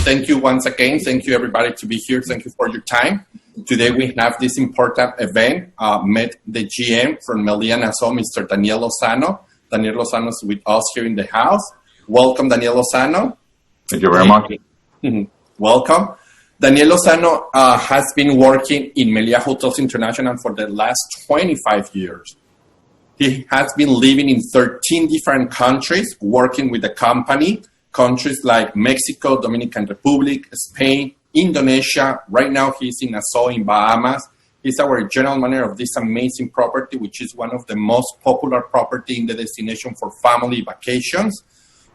Thank you once again. Thank you, everybody, to be here. Thank you for your time. Today, we have this important event. Met the GM from Meliá, Nassau, Mr. Daniel Lozano. Daniel Lozano is with us here in the house. Welcome, Daniel Lozano. Thank you very much. Welcome. Daniel Lozano has been working in Meliá Hotels International for the last 25 years. He has been living in 13 different countries, working with the company, countries like Mexico, Dominican Republic, Spain, Indonesia. Right now, he's in Nassau in Bahamas. He's our general manager of this amazing property, which is one of the most popular property in the destination for family vacations.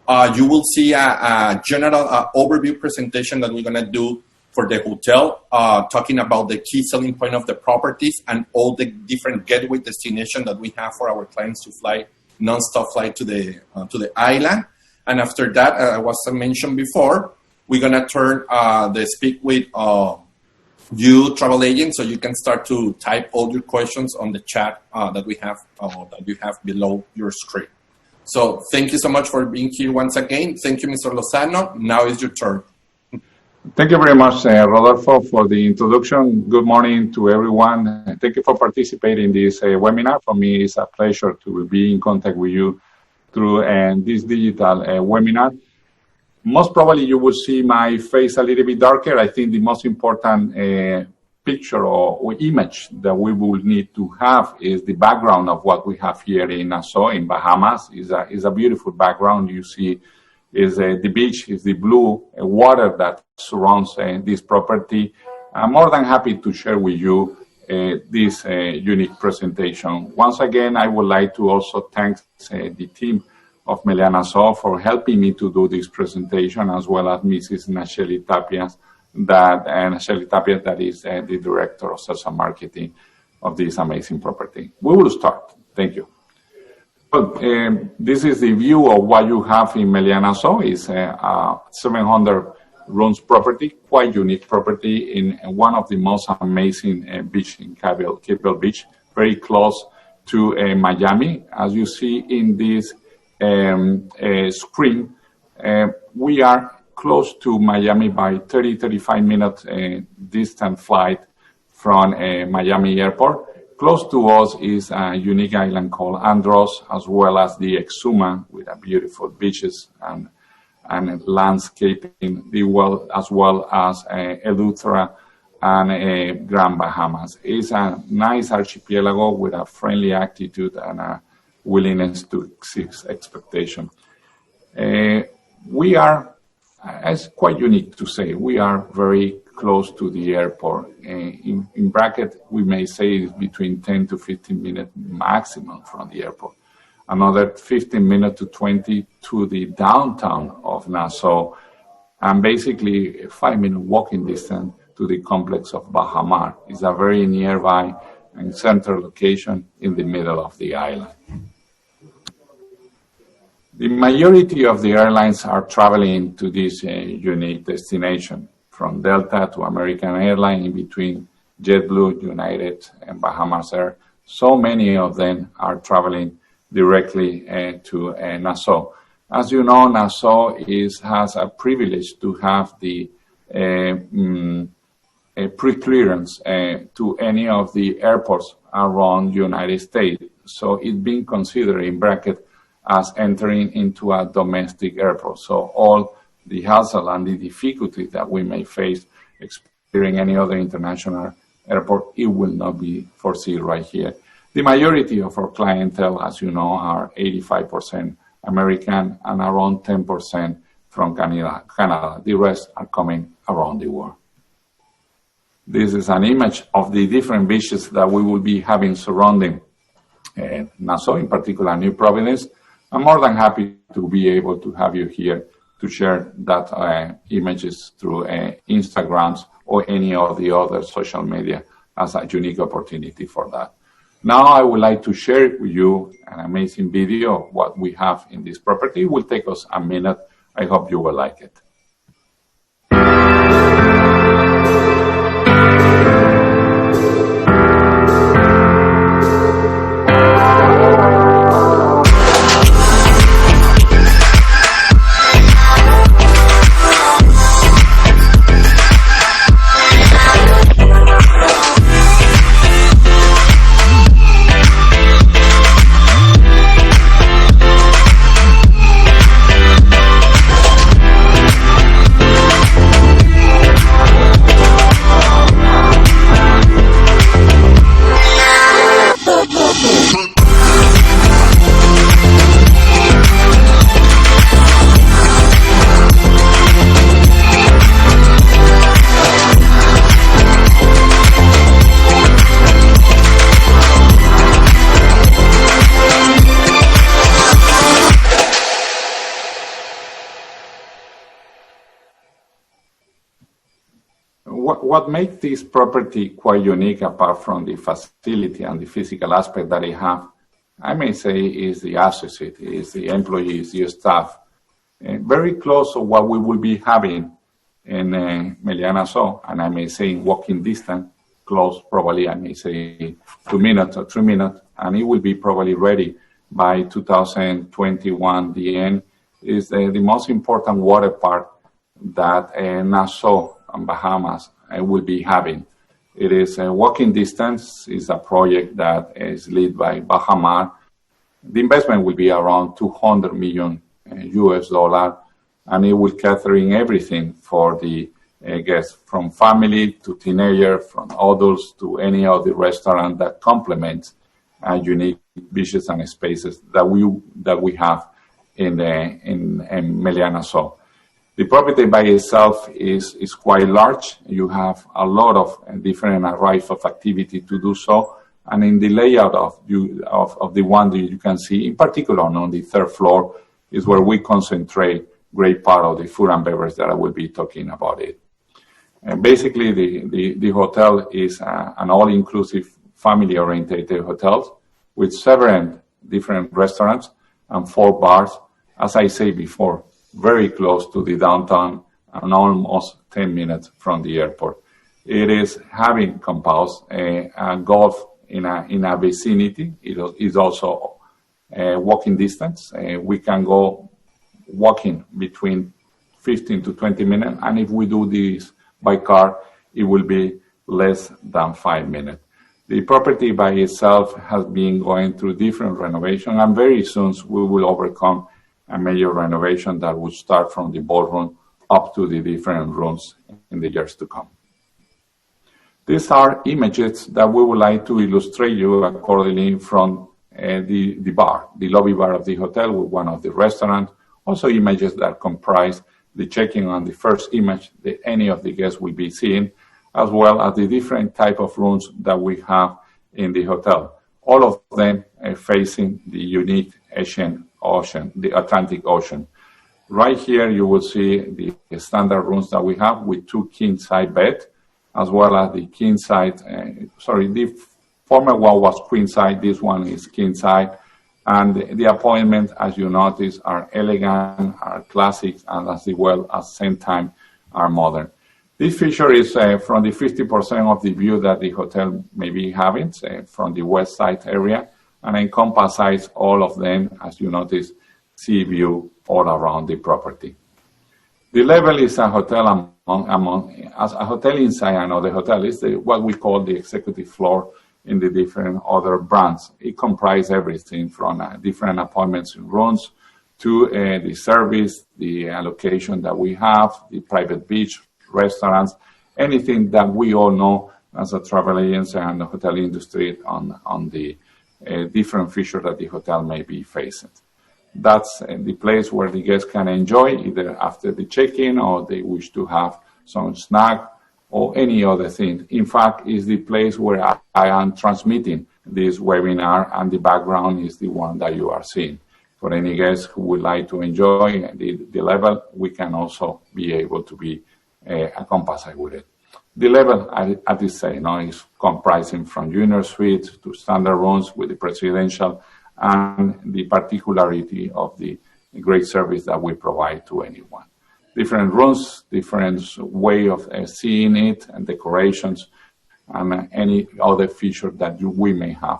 You will see a general overview presentation that we're going to do for the hotel, talking about the key selling point of the properties and all the different gateway destinations that we have for our clients to fly, non-stop flight to the island. And after that, as I mentioned before, we're going to turn the speak with you, travel agent, so you can start to type all your questions on the chat that we have, that you have below your screen. So thank you so much for being here once again. Thank you, Mr. Lozano. Now is your turn. Thank you very much, Rodolfo, for the introduction. Good morning to everyone. Thank you for participating in this webinar. For me, it's a pleasure to be in contact with you through this digital webinar. Most probably you will see my face a little bit darker. I think the most important picture or image that we will need to have is the background of what we have here in Nassau, in Bahamas. Is a beautiful background. You see is the beach, is the blue water that surrounds this property. I'm more than happy to share with you this unique presentation. Once again, I would like to also thank the team of Meliá Nassau for helping me to do this presentation, as well as Mrs. Nacheli Tapias, that is the Director of Sales and Marketing of this amazing property. We will start. Thank you. This is the view of what you have in Meliá Nassau. It's a 700 rooms property, quite unique property in one of the most amazing beach in Cable Beach, very close to Miami. As you see in this screen, we are close to Miami by 35 minutes distant flight from Miami Airport. Close to us is a unique island called Andros, as well as the Exuma, with beautiful beaches and landscaping, as well as Eleuthera and Grand Bahamas. It's a nice archipelago with a friendly attitude and a willingness to exceed expectation. We are, it's quite unique to say, we are very close to the airport. In bracket, we may say it's between 10 to 15 minutes maximum from the airport. Another 15 minutes to 20 to the downtown of Nassau, and basically a 5-minute walking distance to the complex of Baja Mar. It's a very nearby and central location in the middle of the island. The majority of the airlines are traveling to this unique destination, from Delta to American Airlines, in between JetBlue, United, and Bahamas Air. So many of them are traveling directly to Nassau. As you know, Nassau has a privilege to have the pre-clearance to any of the airports around the United States. So it's being considered in bracket as entering into a domestic airport. So all the hassle and the difficulty that we may face experiencing any other international airport, it will not be foreseen right here. The majority of our clientele, as you know, are 85% American and around 10% from Canada. The rest are coming around the world. This is an image of the different beaches that we will be having surrounding Nassau, in particular New Providence. I'm more than happy to be able to have you here to share that images through Instagrams or any of the other social media as a unique opportunity for that. Now I would like to share with you an amazing video of what we have in this property. It will take us a minute. I hope you will like it. what makes this property quite unique, apart from the facility and the physical aspect that it have, I may say, is the associate, is the employees, the staff, very close to what we will be having in Meliá, Nassau, and I may say in walking distance, close probably, I may say 2 minutes or 3 minutes, and it will be probably ready by 2021. The end is the most important water park that Nassau and Bahamas will be having. It is a walking distance. It's a project that is led by Bahamar. The investment will be around 200 million US dollar, and it will catering everything for the guests, from family to teenager, from adults to any of the restaurant that complements unique beaches and spaces that we have in Meliá, Nassau. The property by itself is quite large. You have a lot of different arrays of activity to do so. And in the layout of the one that you can see, in particular on the third floor, is where we concentrate great part of the food and beverage that I will be talking about it. And basically, the hotel is an all-inclusive, family-oriented hotel with 7 different restaurants and 4 bars, as I say before, very close to the downtown and almost 10 minutes from the airport. It is having compounds, a golf in a vicinity. It is also walking distance. We can go walking between 15 to 20 minutes, and if we do this by car, it will be less than 5 minutes. The property by itself has been going through different renovation, and very soon we will overcome a major renovation that will start from the ballroom up to the different rooms in the years to come. These are images that we would like to illustrate you accordingly from the bar, the lobby bar of the hotel with one of the restaurants. Also images that comprise the checking on the first image that any of the guests will be seeing, as well as the different type of rooms that we have in the hotel. All of them facing the unique Asian Ocean, the Atlantic Ocean. Right here, you will see the standard rooms that we have with 2 king-size beds, as well as the king-size, the former one was queen-size, this one is king-size. And the appointments, as you notice, are elegant, are classic, and as well as same time are modern. This feature is from the 50% of the view that the hotel may be having from the west side area, and encompasses all of them, as you notice, sea view all around the property. The level is a hotel as a hotel inside another hotel. Is what we call the executive floor in the different other brands. It comprises everything from different appointments in rooms to the service, the allocation that we have, the private beach, restaurants, anything that we all know as a travel agency and the hotel industry on the different features that the hotel may be facing. That's the place where the guests can enjoy either after the check-in or they wish to have some snack or any other thing. In fact, it's the place where I am transmitting this webinar, and the background is the one that you are seeing. For any guests who would like to enjoy the level, we can also be able to be encompassed with it. The level, as I say, is comprising from junior suites to standard rooms with the presidential and the particularity of the great service that we provide to anyone. Different rooms, different way of seeing it, and decorations, and any other feature that we may have.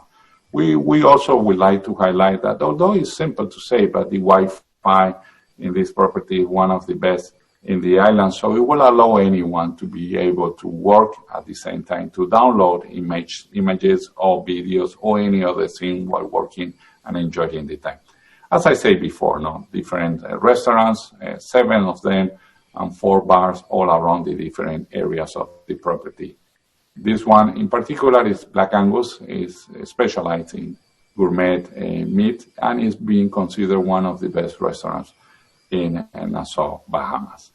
We also would like to highlight that although it's simple to say, but the Wi-Fi in this property is one of the best in the island, so it will allow anyone to be able to work at the same time, to download images or videos or any other thing while working and enjoying the time. As I said before, different restaurants, 7 of them, and 4 bars all around the different areas of the property. This one in particular is Black Angus, is specialized in gourmet meat, and is being considered one of the best restaurants in Nassau, Bahamas.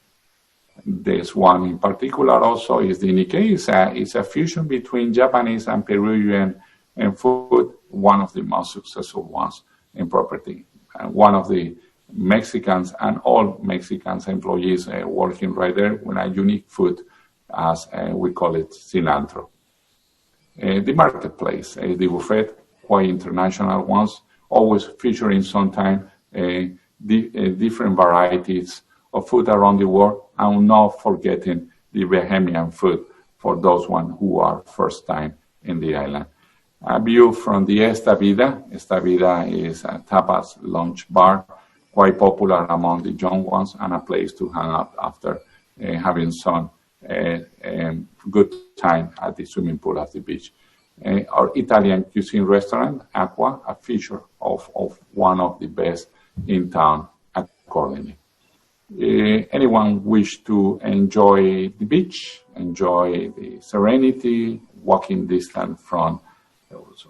This one in particular also is the Nikkei. It's a fusion between Japanese and Peruvian food, one of the most successful ones in property. And one of the Mexicans and all Mexicans employees working right there with a unique food as we call it, cilantro. The marketplace, the buffet, quite international ones, always featuring sometimes different varieties of food around the world, and not forgetting the Bahamian food for those ones who are first time in the island. A view from the Esta Vida. Esta Vida is a tapas lunch bar, quite popular among the young ones, and a place to hang out after having some good time at the swimming pool at the beach. Our Italian cuisine restaurant, Aqua, a feature of one of the best in town accordingly. Anyone wish to enjoy the beach, enjoy the serenity, walking distance from,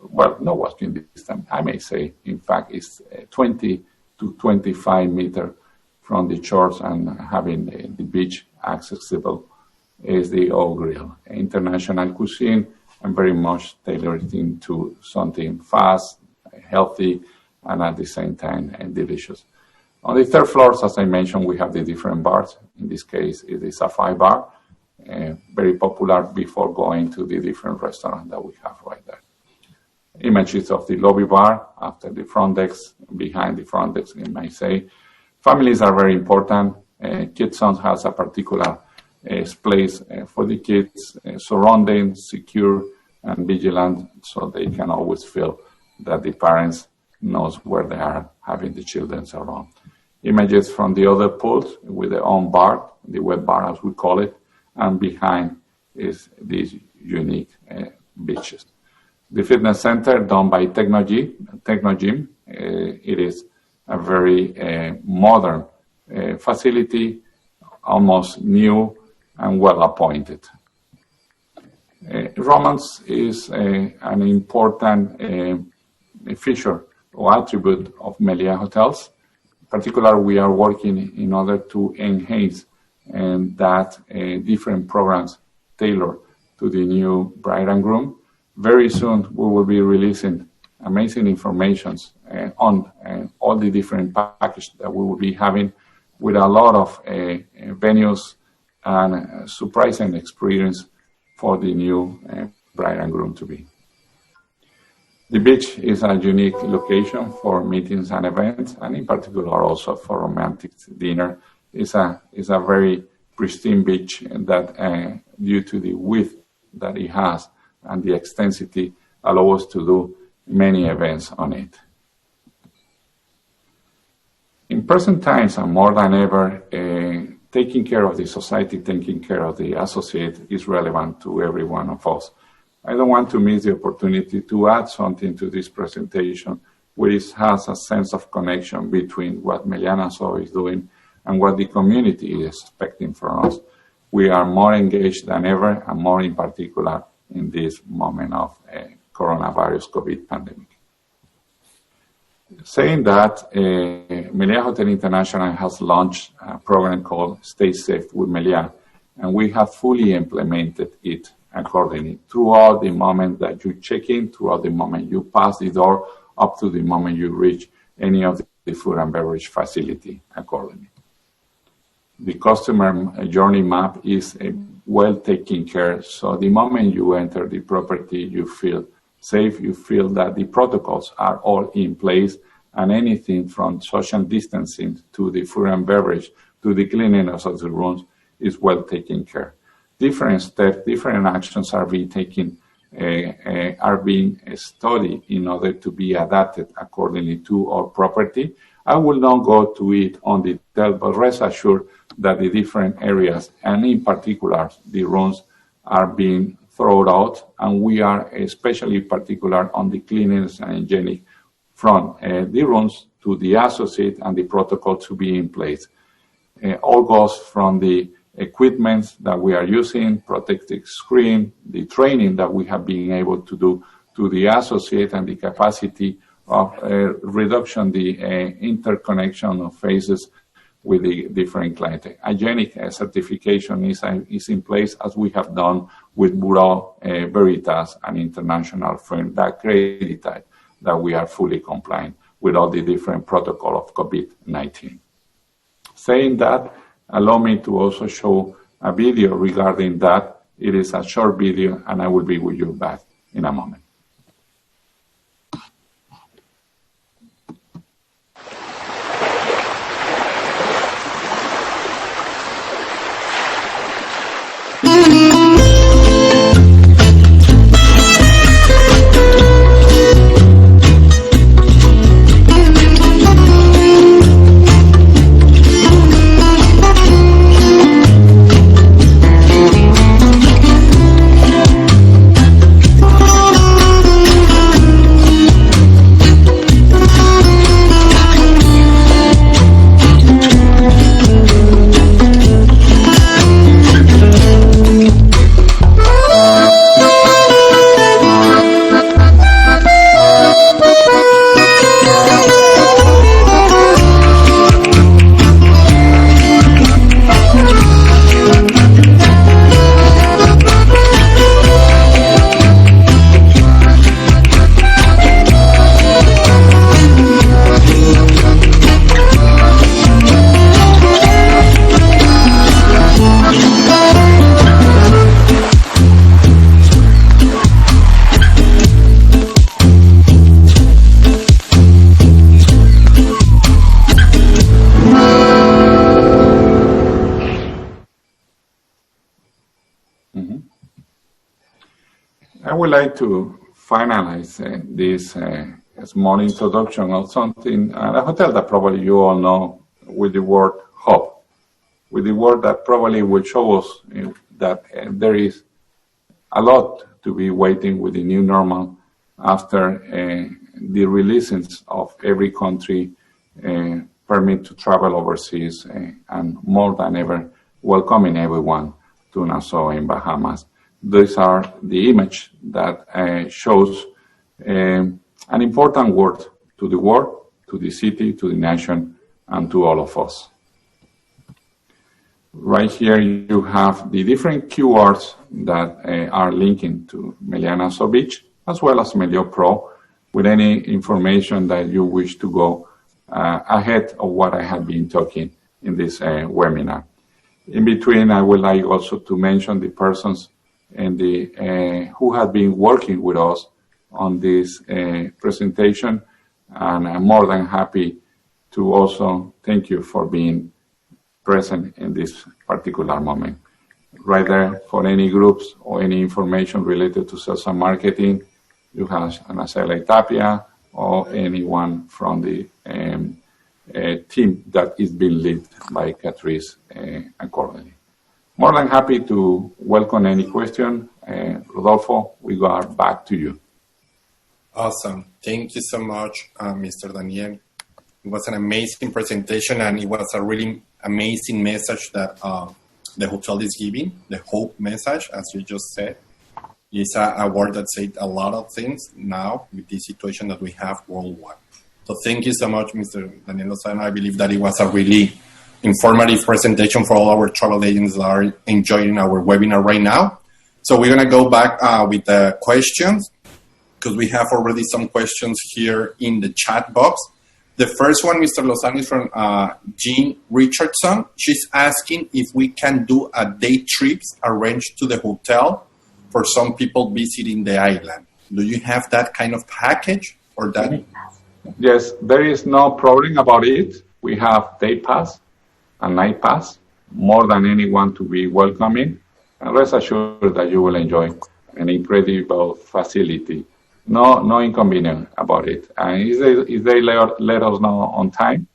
well, not walking distance, I may say, in fact, it's 20 to 25 meters from the shores and having the beach accessible is the Oak Grill. International cuisine and very much tailored into something fast, healthy, and at the same time delicious. On the third floor, as I mentioned, we have the different bars. In this case, it is a 5 bar, very popular before going to the different restaurants that we have right there. Images of the lobby bar, after the front desk, behind the front desk, you might say. Families are very important. Kids Zone has a particular place for the kids, surrounding, secure, and vigilant, so they can always feel that the parents knows where they are having the children around. Images from the other pools with their own bar, the wet bar as we call it, and behind is these unique beaches. The fitness center done by Technogym. It is a very modern facility, almost new and well appointed. Romance is an important feature or attribute of Meliá hotels. In particular, we are working in order to enhance that different programs tailored to the new bride and groom. Very soon, we will be releasing amazing information on all the different packages that we will be having with a lot of venues and surprising experience for the new bride and groom to be. The beach is a unique location for meetings and events, and in particular also for romantic dinner. It's a very pristine beach that, due to the width that it has and the extensity, allows us to do many events on it. In present times, and more than ever, taking care of the society, taking care of the associate is relevant to every one of us. I don't want to miss the opportunity to add something to this presentation, which has a sense of connection between what Meliá Nassau is doing and what the community is expecting from us. We are more engaged than ever, and more in particular in this moment of coronavirus COVID pandemic. Saying that, Meliá Hotel International has launched a program called Stay Safe with Meliá, and we have fully implemented it accordingly throughout the moment that you check in, throughout the moment you pass the door, up to the moment you reach any of the food and beverage facility accordingly. The customer journey map is well taken care, so the moment you enter the property, you feel safe, you feel that the protocols are all in place, and anything from social distancing to the food and beverage to the cleanliness of the rooms is well taken care. Different steps, different actions are being taken, are being studied in order to be adapted accordingly to our property. I will not go to it on detail, but rest assured that the different areas, and in particular the rooms, are being thrown out, and we are especially particular on the cleanliness and hygienic from the rooms to the associate and the protocol to be in place. All goes from the equipment that we are using, protective screen, the training that we have been able to do to the associate, and the capacity of reduction, the interconnection of phases with the different clients. Hygienic certification is in place, as we have done with Bureau Veritas, an international firm that accredited that we are fully compliant with all the different protocol of COVID-19. Saying that, allow me to also show a video regarding that. It is a short video, and I will be with you back in a moment. I would like to finalize this small introduction of something, a hotel that probably you all know, with the word hub, with the word that probably will show us that there is a lot to be waiting with the new normal after the releases of every country permit to travel overseas and more than ever welcoming everyone to Nassau in Bahamas. These are the image that shows an important word to the world, to the city, to the nation, and to all of us. Right here you have the different keywords that are linking to Meliá Nassau Beach, as well as Meliá Pro, with any information that you wish to go ahead of what I have been talking in this webinar. In between, I would like also to mention the persons and who have been working with us on this presentation, and I'm more than happy to also thank you for being present in this particular moment. Right there, for any groups or any information related to sales and marketing, you have Ana Tapia or anyone from the team that is being led by Catrice accordingly. More than happy to welcome any question. Rodolfo, we go back to you. Awesome. Thank you so much, Mr. Daniel. It was an amazing presentation, and it was a really amazing message that the hotel is giving, the hope message, as you just said. It's a word that said a lot of things now with the situation that we have worldwide. So thank you so much, Mr. Daniel Lozano. I believe that it was a really informative presentation for all our travel agents that are enjoying our webinar right now. So we're going to go back with the questions, because we have already some questions here in the chat box. The first one, Mr. Lozano, is from Jean Richardson. She's asking if we can do a day trips arranged to the hotel for some people visiting the island. Do you have that kind of package or that? Yes, there is no problem about it. We have day pass and night pass, more than anyone to be welcoming. And rest assured that you will enjoy an incredible facility. No inconvenience about it. And if they let us know on time,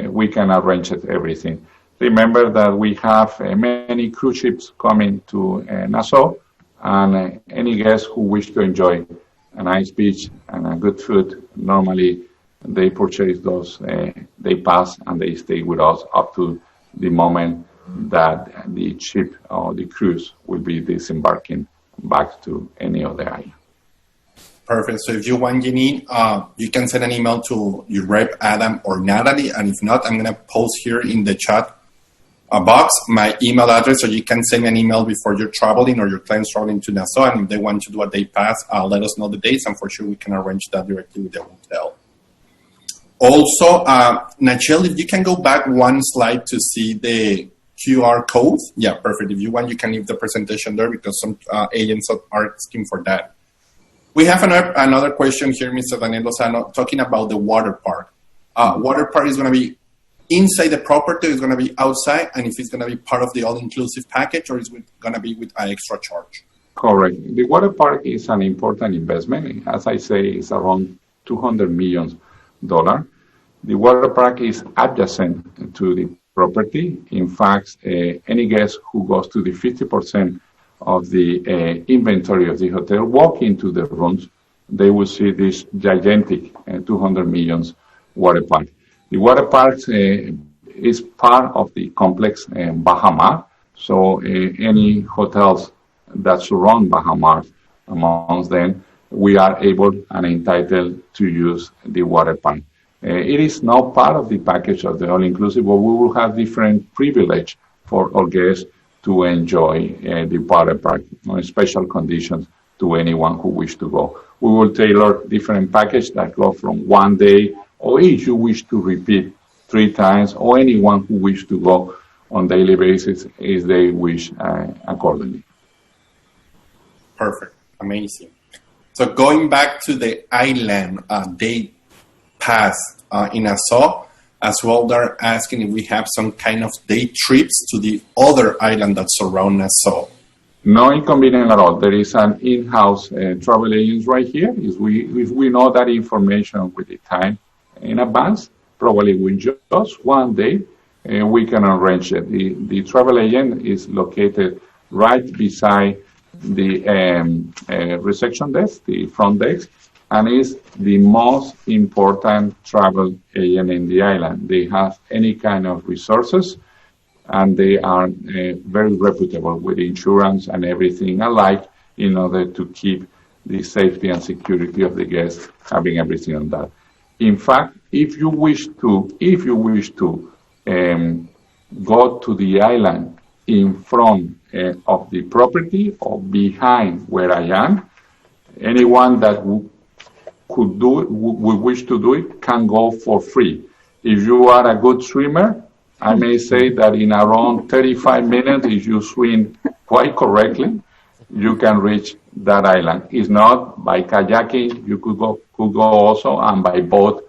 we can arrange everything. Remember that we have many cruise ships coming to Nassau, and any guests who wish to enjoy a nice beach and a good food, normally they purchase those, they pass and they stay with us up to the moment that the ship or the cruise will be disembarking back to any other island. Perfect. So if you want, Janine, you can send an email to your rep, Adam or Natalie. And if not, I'm going to post here in the chat box my email address, so you can send me an email before you're traveling or your client's traveling to Nassau. And if they want to do a day pass, let us know the dates, and for sure we can arrange that directly with the hotel. Also, Nachel, if you can go back one slide to see the QR code. Yeah, perfect. If you want, you can leave the presentation there because some agents are asking for that. We have another question here, Mr. Daniel Lozano, talking about the water park. Water park is going to be inside the property, is going to be outside, and if it's going to be part of the all-inclusive package, or is it going to be with an extra charge? Correct. The water park is an important investment. As I say, it's around $200 million. The water park is adjacent to the property. In fact, any guest who goes to the 50% of the inventory of the hotel walk into the rooms, they will see this gigantic $200 million water park. The water park is part of the complex Bahamar. So any hotels that surround Bahamar, amongst them, we are able and entitled to use the water park. It is not part of the package of the all-inclusive, but we will have different privilege for our guests to enjoy the water park on special conditions to anyone who wish to go. We will tailor different packages that go from 1 day, or if you wish to repeat 3 times, or anyone who wish to go on daily basis as they wish accordingly. Perfect. Amazing. So going back to the island day pass in Nassau, as well, they're asking if we have some kind of day trips to the other island that surround Nassau. No inconvenience at all. There is an in-house travel agent right here. If we know that information with the time in advance, probably with just 1 day, we can arrange it. The travel agent is located right beside the reception desk, the front desk, and is the most important travel agent in the island. They have any kind of resources, and they are very reputable with insurance and everything alike in order to keep the safety and security of the guests, having everything on that. In fact, if you wish to go to the island in front of the property or behind where I am, anyone that would wish to do it can go for free. If you are a good swimmer, I may say that in around 35 minutes, if you swim quite correctly, you can reach that island. If not, by kayaking, you could go also, and by boat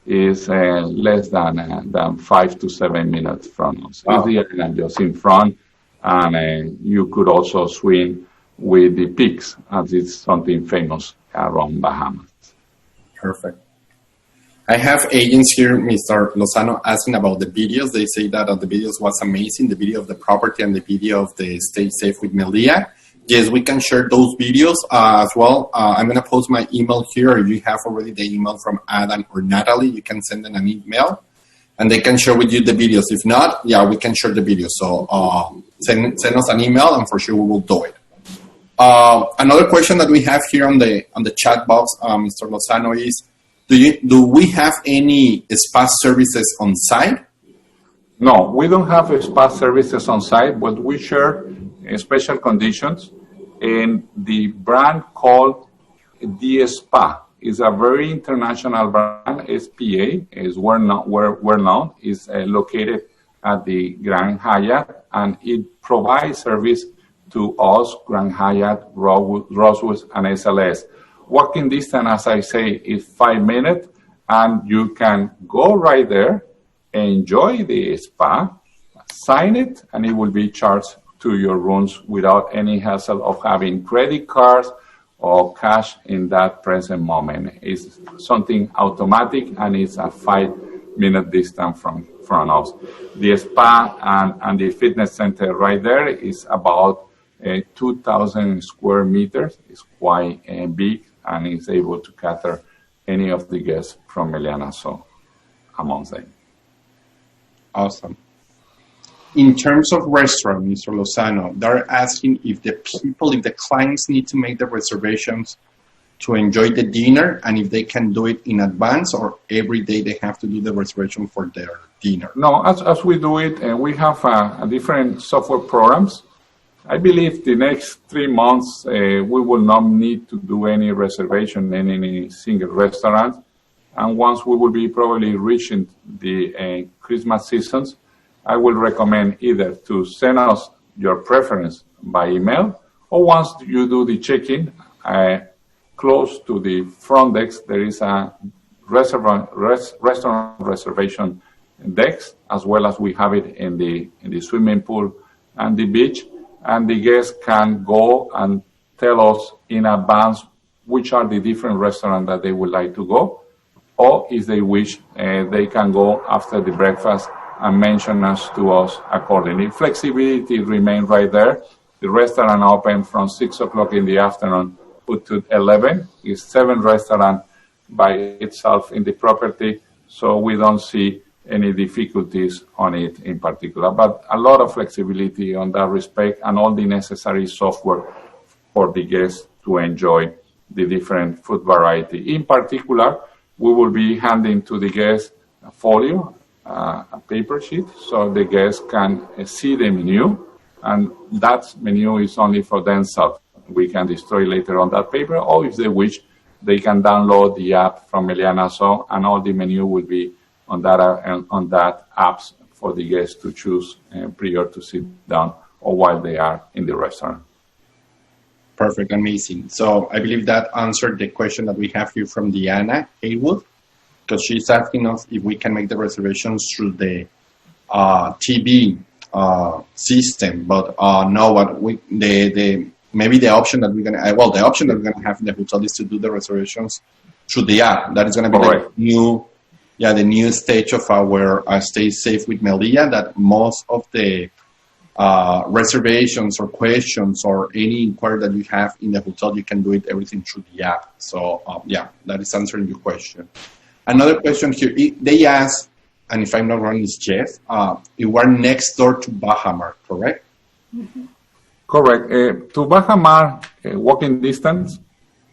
is less than 5 to 7 minutes from us. It's the island just in front, and you could also swim with the pigs, as it's something famous around Bahamas. Perfect. I have agents here, Mr. Lozano, asking about the videos. They say that the videos was amazing, the video of the property and the video of the Stay Safe with Meliá. Yes, we can share those videos as well. I'm going to post my email here. If you have already the email from Adam or Natalie, you can send them an email, and they can share with you the videos. If not, yeah, we can share the videos. So send us an email, and for sure we will do it. Another question that we have here on the chat box, Mr. Lozano, is do we have any spa services on site? No, we don't have spa services on site, but we share special conditions. And the brand called The Spa is a very international brand. SPA is well known. It's located at the Grand Hyatt, and it provides service to us, Grand Hyatt, Rosewood, and SLS. Walking distance, as I say, is 5 minutes, and you can go right there, enjoy the spa, sign it, and it will be charged to your rooms without any hassle of having credit cards or cash in that present moment. It's something automatic, and it's a 5-minute distance from us. The spa and the fitness center right there is about 2,000 square meters. It's quite big, and it's able to cater any of the guests from Meliá, Nassau amongst them. Awesome. In terms of restaurant, Mr. Lozano, they're asking if the clients need to make the reservations to enjoy the dinner, and if they can do it in advance, or every day they have to do the reservation for their dinner. No, as we do it, we have a different software programs. I believe the next 3 months, we will not need to do any reservation in any single restaurant. And once we will be probably reaching the Christmas seasons, I will recommend either to send us your preference by email, or once you do the check-in, close to the front desk, there is a restaurant reservation desk, as well as we have it in the swimming pool and the beach, and the guests can go and tell us in advance which are the different restaurants that they would like to go, or if they wish, they can go after the breakfast and mention us to us accordingly. Flexibility remains right there. The restaurant open from 6 o'clock in the afternoon put to 11. It's 7 restaurants by itself in the property, so we don't see any difficulties on it in particular. But a lot of flexibility on that respect, and all the necessary software for the guests to enjoy the different food variety. In particular, we will be handing to the guests a folio, a paper sheet, so the guests can see the menu, and that menu is only for themselves. We can destroy later on that paper, or if they wish, they can download the app from Meliá Nassau, and all the menu will be on that apps for the guests to choose prior to sit down or while they are in the restaurant. Perfect, amazing. So I believe that answered the question that we have here from Diana Haywood, because she's asking us if we can make the reservations through the TV system. But no, what maybe the option that we're gonna the option that we're gonna have in the hotel is to do the reservations through the app. That is gonna be the new stage of our Stay Safe with Meliá, that most of the reservations or questions or any inquiry that you have in the hotel, you can do it everything through the app. So that is answering your question. Another question here, they ask, and if I'm not wrong, it's Jeff, you are next door to Baja Mar, correct? Mm-hmm. Correct. To Baja Mar, walking distance,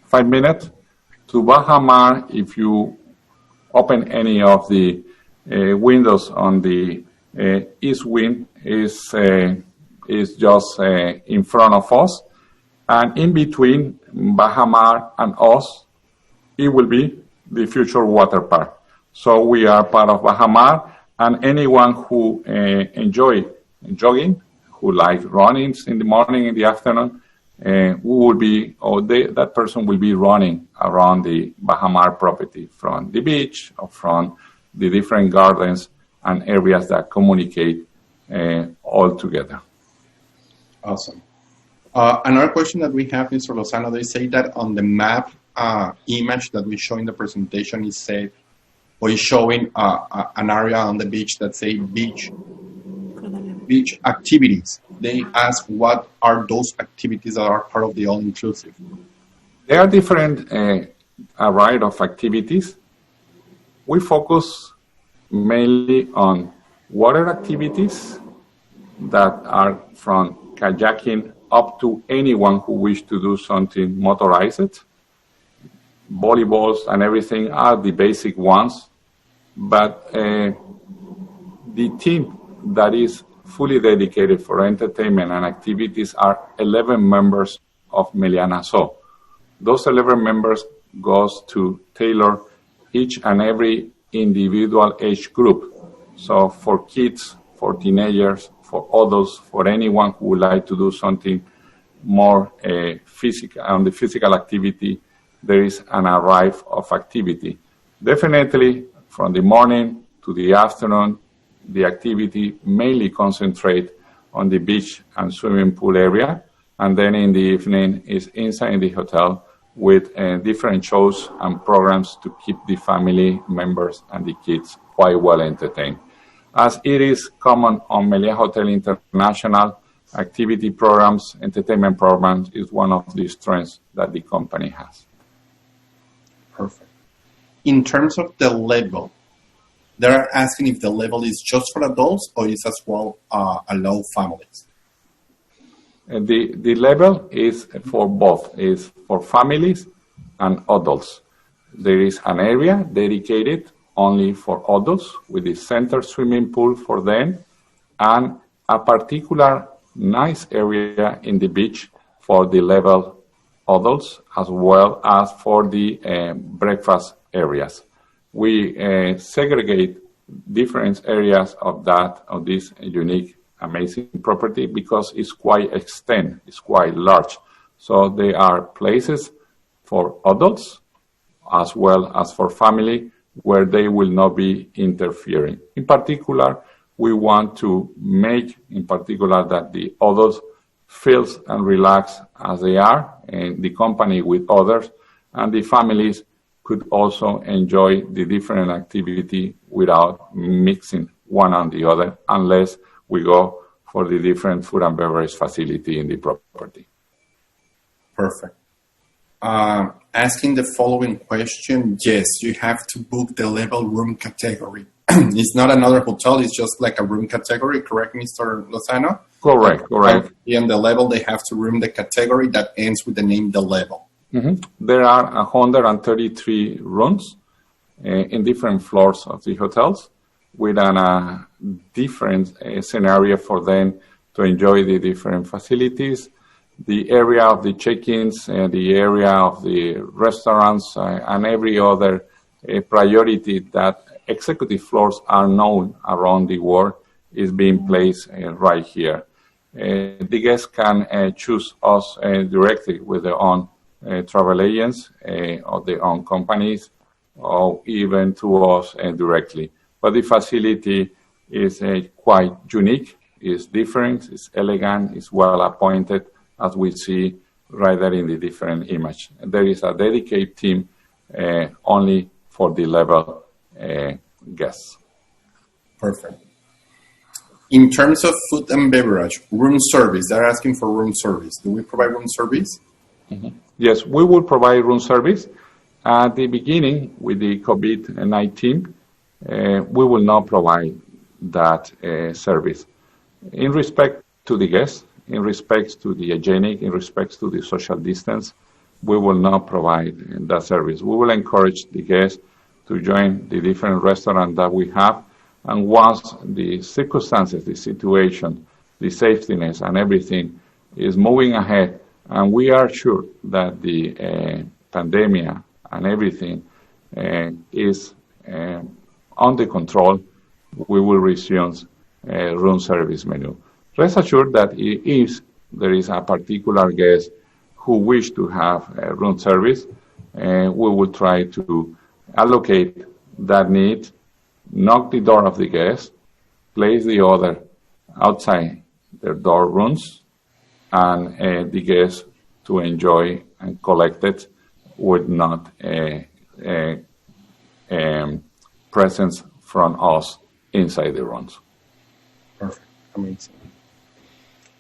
5 minutes. To Baja Mar, if you open any of the windows on the east wing, is just in front of us, and in between Baja Mar and us, it will be the future water park. So we are part of Baja Mar, and anyone who enjoy jogging, who like running in the morning, in the afternoon, that person will be running around the Baja Mar property from the beach or from the different gardens and areas that communicate all together. Awesome. Another question that we have, Mr. Lozano, they say that on the map image that we show in the presentation is safe, or is showing an area on the beach that say beach activities. They ask what are those activities that are part of the all-inclusive? There are different array of activities. We focus mainly on water activities that are from kayaking up to anyone who wish to do something motorized. Volleyballs and everything are the basic ones, but the team that is fully dedicated for entertainment and activities are 11 members of Meliá Nassau. Those 11 members goes to tailor each and every individual age group. So for kids, for teenagers, for adults, for anyone who would like to do something more physical, on the physical activity, there is an array of activity. Definitely from the morning to the afternoon, the activity mainly concentrate on the beach and swimming pool area, and then in the evening is inside the hotel with different shows and programs to keep the family members and the kids quite well entertained. As it is common on Meliá Hotel International, activity programs, entertainment programs is one of the strengths that the company has. Perfect. In terms of the level, they're asking if the level is just for adults or is as well allow families. The level is for both, is for families and adults. There is an area dedicated only for adults with the center swimming pool for them and a particular nice area in the beach for the level adults as well as for the breakfast areas. We segregate different areas of this unique, amazing property because it's quite extended, it's quite large. So there are places for adults as well as for family where they will not be interfering. In particular, we want to make, in particular, that the adults feels and relax as they are in the company with others, and the families could also enjoy the different activity without mixing one on the other, unless we go for the different food and beverage facility in the property. Perfect. Asking the following question, yes, you have to book the level room category. It's not another hotel, it's just like a room category, correct, Mr. Lozano? Correct. In the level, they have to room the category that ends with the name The Level. Mm-hmm. There are 133 rooms in different floors of the hotels with a different scenario for them to enjoy the different facilities. The area of the check-ins, the area of the restaurants, and every other priority that executive floors are known around the world is being placed right here. The guests can choose us directly with their own travel agents or their own companies, or even to us directly. But the facility is quite unique, it's different, it's elegant, it's well appointed, as we see right there in the different image. There is a dedicated team only for the level guests. Perfect. In terms of food and beverage, room service, they're asking for room service. Do we provide room service? Mm-hmm. Yes, we will provide room service. At the beginning, with the COVID-19, we will not provide that service. In respect to the guests, in respect to the hygienic, in respect to the social distance, we will not provide that service. We will encourage the guests to join the different restaurants that we have. And once the circumstances, the situation, the safetiness and everything is moving ahead, and we are sure that the pandemic and everything is under control, we will resume room service menu. Rest assured that if there is a particular guest who wish to have room service, we will try to allocate that need, knock the door of the guest, place the order outside their door rooms, and the guests to enjoy and collect it with not presence from us inside the rooms. Perfect. Amazing.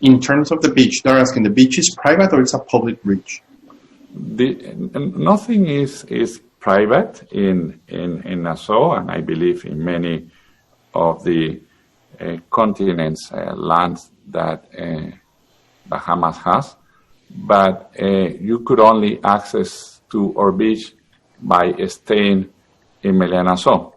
In terms of the beach, they're asking, the beach is private or it's a public beach? Nothing is private in Nassau, and I believe in many of the continents, lands that Bahamas has. But you could only access to our beach by staying in Meliá, Nassau.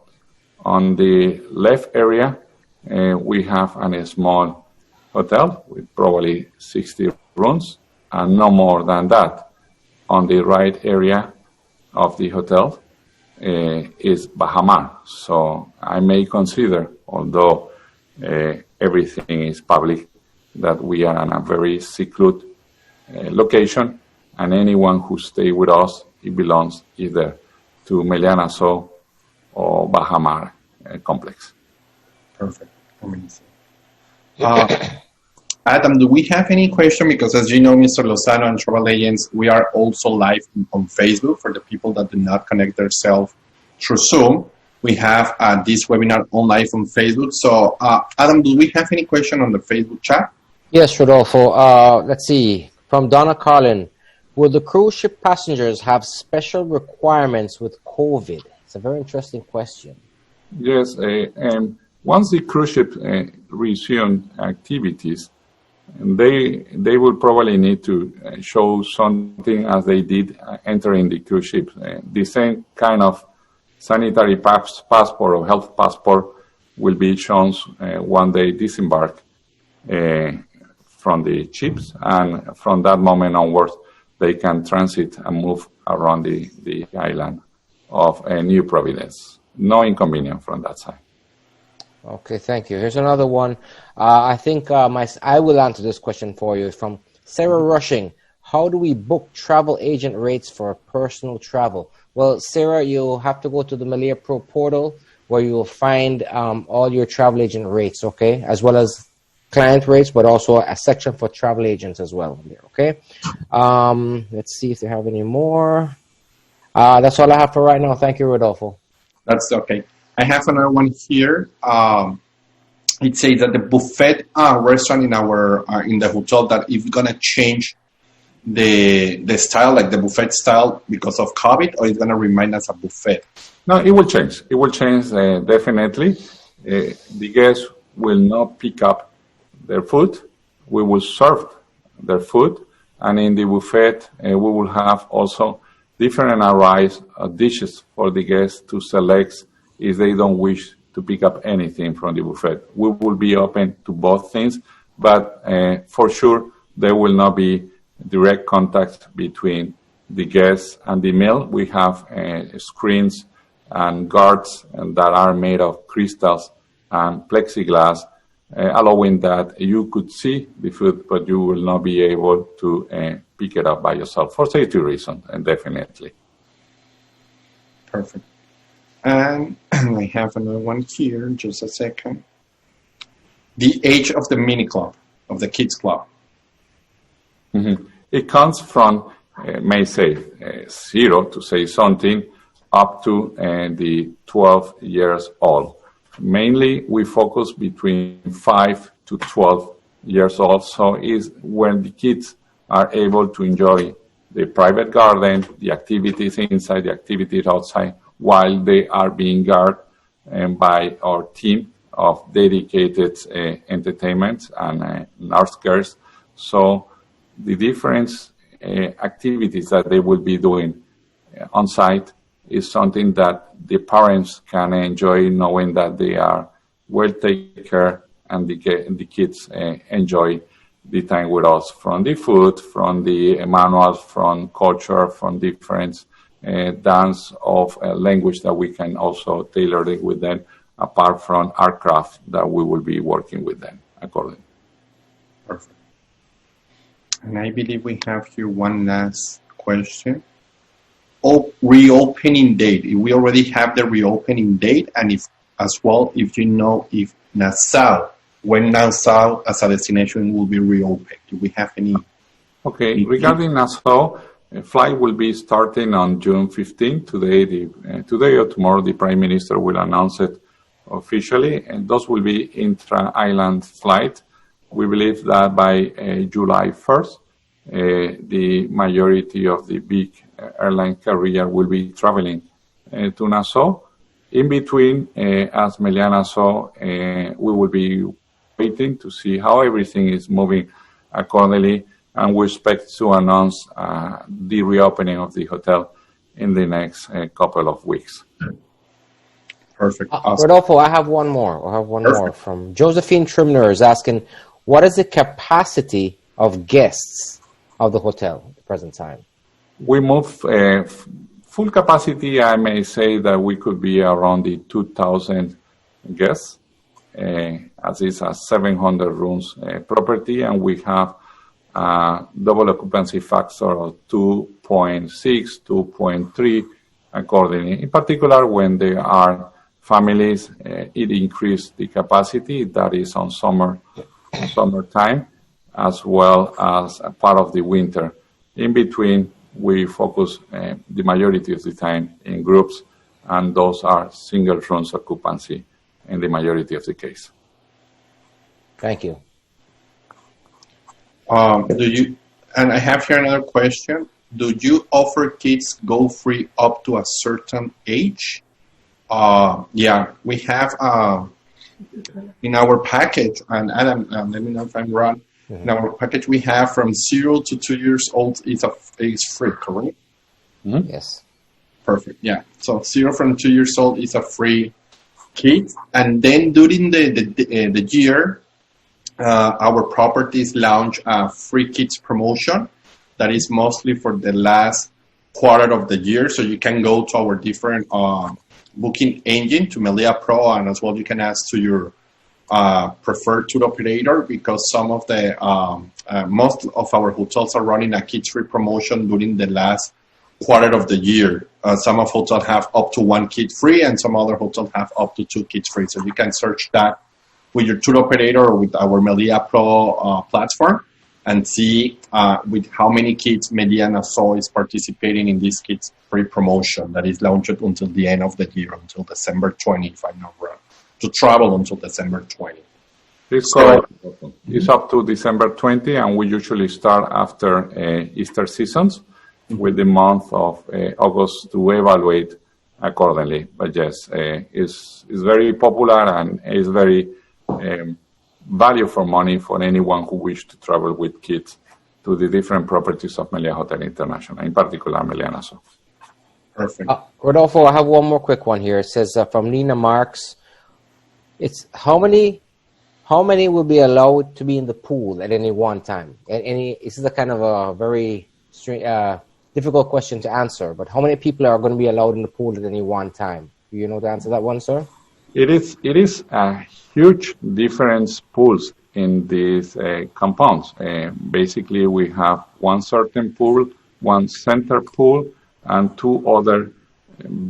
On the left area, we have a small hotel with probably 60 rooms, and no more than that. On the right area of the hotel is Bahamar. So I may consider, although everything is public, that we are in a very secluded location, and anyone who stays with us, it belongs either to Meliá, Nassau or Bahamar complex. Perfect. Amazing. Adam, do we have any question? Because as you know, Mr. Lozano and Travel Agents, we are also live on Facebook for the people that do not connect themselves through Zoom. We have this webinar on live on Facebook. So, Adam, do we have any question on the Facebook chat? Yes, Rodolfo. Let's see. From Donna Carlin, will the cruise ship passengers have special requirements with COVID? It's a very interesting question. Yes. Once the cruise ship resume activities, they will probably need to show something as they did entering the cruise ship. The same kind of sanitary passport or health passport will be shown when they disembark from the ships, and from that moment onwards, they can transit and move around the island of New Providence. No inconvenience from that side. Okay, thank you. Here's another one. I think I will answer this question for you. It's from Sarah Rushing. How do we book travel agent rates for personal travel? Well, Sarah, you'll have to go to the Meliá Pro portal where you will find all your travel agent rates, okay, as well as client rates, but also a section for travel agents as well. Okay. Let's see if they have any more. That's all I have for right now. Thank you, Rodolfo. That's okay. I have another one here. It says that the buffet restaurant in our in the hotel that it's gonna change the style, like the buffet style, because of COVID, or it's gonna remain as a buffet. No, it will change. It will change definitely. The guests will not pick up their food. We will serve their food, and in the buffet we will have also different arrays of dishes for the guests to select if they don't wish to pick up anything from the buffet. We will be open to both things, but for sure there will not be direct contact between the guests and the meal. We have screens and guards that are made of crystals and plexiglass, allowing that you could see the food, but you will not be able to pick it up by yourself for safety reasons, and definitely. Perfect. And I have another one here, just a second. The age of the mini club, of the kids club. Mm-hmm. It comes from, may say, 0 to say something, up to the 12 years old. Mainly, we focus between 5 to 12 years old, so is when the kids are able to enjoy the private garden, the activities inside, the activities outside, while they are being guarded by our team of dedicated entertainment and nurse girls. So the different activities that they will be doing on site is something that the parents can enjoy, knowing that they are well taken care, and the kids enjoy the time with us, from the food, from the manuals, from culture, from different dance of language that we can also tailor it with them, apart from our craft that we will be working with them accordingly. Perfect. And I believe we have here one last question. Reopening date. We already have the reopening date, and if as well, if you know if Nassau, when Nassau as a destination will be reopened. Do we have any? Okay, regarding Nassau, a flight will be starting on June 15. Today or tomorrow, the Prime Minister will announce it officially, and those will be intra-island flight. We believe that by July 1st, the majority of the big airline carrier will be traveling to Nassau. In between, as Meliá Nassau, we will be waiting to see how everything is moving accordingly, and we expect to announce the reopening of the hotel in the next couple of weeks. Perfect. Awesome. Rodolfo, I have one more from Josephine Trimner is asking, what is the capacity of guests of the hotel at the present time? We move full capacity. I may say that we could be around the 2,000 guests, as it's a 700 rooms property, and we have a double occupancy factor of 2.6, 2.3 accordingly. In particular, when there are families, it increases the capacity. That is on summertime, as well as a part of the winter. In between, we focus the majority of the time in groups, and those are single rooms occupancy in the majority of the case. Thank you. And I have here another question. Do you offer kids go free up to a certain age? Yeah, we have in our package, and Adam, let me know if I'm wrong. In our package, we have from 0 to 2 years old is free, correct? Mm-hmm. Yes. Perfect. Yeah. So 0 from 2 years old is a free kid, and then during the year, our properties launch a free kids promotion that is mostly for the last quarter of the year. So you can go to our different booking engine to Meliá Pro, and as well you can ask to your preferred tour operator, because some of the most of our hotels are running a kids-free promotion during the last quarter of the year. Some of hotels have up to 1 kid free, and some other hotels have up to 2 kids free. So you can search that with your tour operator or with our Meliá Pro platform, and see with how many kids Meliá Nassau is participating in this kids free promotion that is launched until the end of the year, until December 20, if I'm not wrong, to travel until December 20. It's correct. It's up to December 20, and we usually start after Easter seasons with the month of August to evaluate accordingly. But yes, it's very popular and is very value for money for anyone who wish to travel with kids to the different properties of Meliá Hotel International, in particular Meliá Nassau. Perfect. Rodolfo, I have one more quick one here. It says from Nina Marks, it's how many will be allowed to be in the pool at any one time? This is a kind of a very difficult question to answer, but how many people are going to be allowed in the pool at any one time? Do you know the answer to that one, sir? It is a huge difference pools in these compounds. Basically, we have one certain pool, one center pool, and 2 other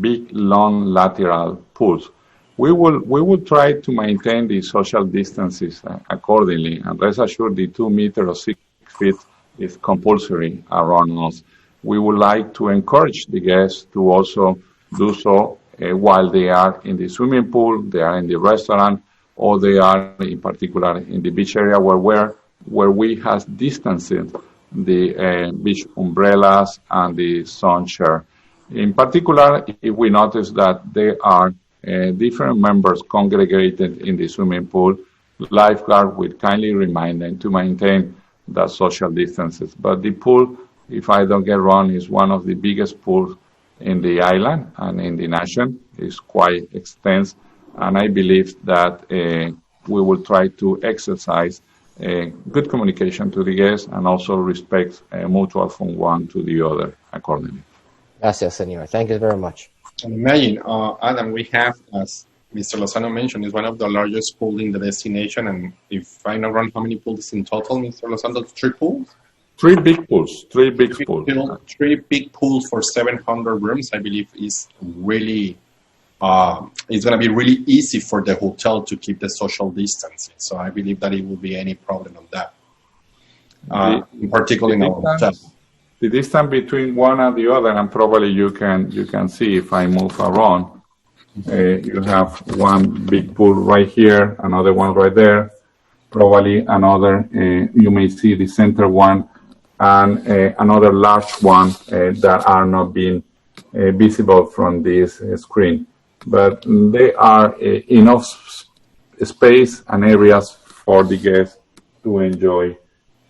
big, long lateral pools. We will try to maintain the social distances accordingly, and rest assured the 2 meters or 6 feet is compulsory around us. We would like to encourage the guests to also do so while they are in the swimming pool, they are in the restaurant, or they are in particular in the beach area where we have distanced the beach umbrellas and the sun shade. In particular, if we notice that there are different members congregated in the swimming pool, lifeguard will kindly remind them to maintain the social distances. But the pool, if I don't get wrong, is one of the biggest pools in the island and in the nation. It's quite extensive, and I believe that we will try to exercise good communication to the guests and also respect mutual from one to the other accordingly. Gracias, senor. Thank you very much. And imagine, Adam, we have, as Mr. Lozano mentioned, is one of the largest pools in the destination. And if I know wrong, how many pools in total, Mr. Lozano? 3 pools? 3 big pools. 3 big pools. 3 big pools for 700 rooms, I believe, is really, it's going to be really easy for the hotel to keep the social distancing. So I believe that it will be any problem on that, particularly in our hotel. The distance between one and the other, and probably you can see if I move around, you have one big pool right here, another one right there, probably another, you may see the center one, and another large one that are not being visible from this screen. But they are enough space and areas for the guests to enjoy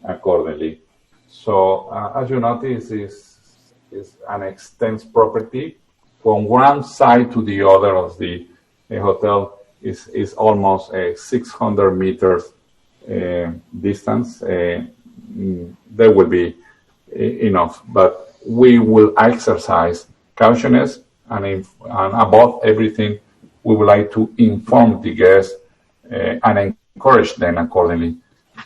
accordingly. So as you notice, is an extensive property. From one side to the other of the hotel is almost a 600 meters distance. There will be enough, but we will exercise cautiousness, and above everything, we would like to inform the guests and encourage them accordingly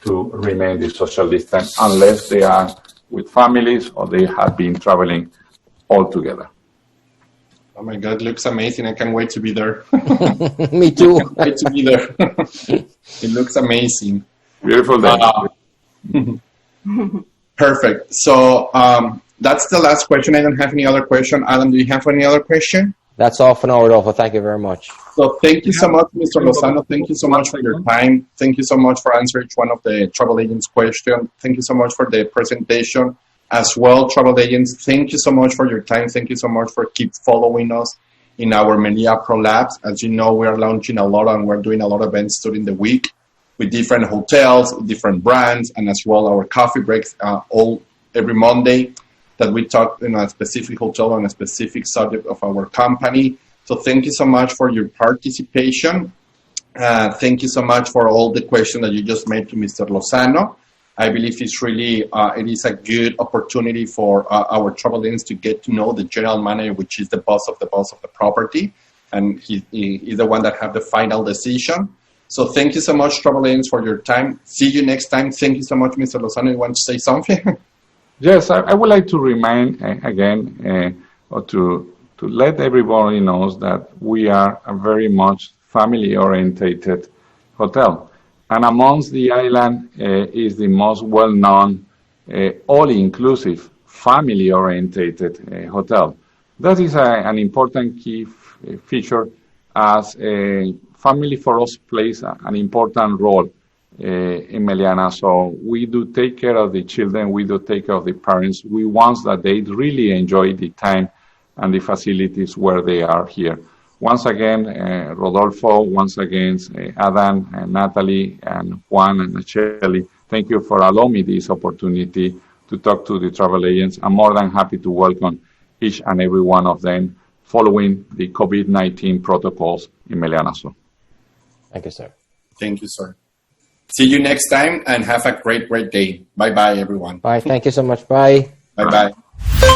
to remain the social distance unless they are with families or they have been traveling all together. Oh my God, looks amazing. I can't wait to be there. Me too. I can't wait to be there. It looks amazing. Beautiful day. Perfect. So that's the last question. I don't have any other question. Alan, do you have any other question? That's all for now, Rodolfo. Thank you very much. So thank you so much, Mr. Lozano. Thank you so much for your time. Thank you so much for answering each one of the travel agents' questions. Thank you so much for the presentation as well, travel agents. Thank you so much for your time. Thank you so much for keep following us in our Meliá Pro Labs. As you know, we are launching a lot and we're doing a lot of events during the week with different hotels, different brands, and as well our coffee breaks every Monday that we talk in a specific hotel on a specific subject of our company. So thank you so much for your participation. Thank you so much for all the questions that you just made to Mr. Lozano. I believe it's really, it is a good opportunity for our travel agents to get to know the general manager, which is the boss of the property. and he's the one that have the final decision. So thank you so much, travel agents, for your time. See you next time. Thank you so much, Mr. Lozano. You want to say something? Yes, I would like to remind again, or to let everybody knows that we are a very much family-orientated hotel. And amongst the island is the most well-known, all-inclusive, family-orientated hotel. That is an important key feature, as family for us plays an important role in Meliá. So we do take care of the children, we do take care of the parents. We want that they really enjoy the time and the facilities where they are here. Once again, Rodolfo, once again, Adam, and Natalie, and Juan, and Nacheli, thank you for allowing me this opportunity to talk to the travel agents. I'm more than happy to welcome each and every one of them following the COVID-19 protocols in Meliá. Thank you, sir. Thank you, sir. See you next time and have a great, great day. Bye-bye, everyone. Bye. Thank you so much. Bye. Bye-bye.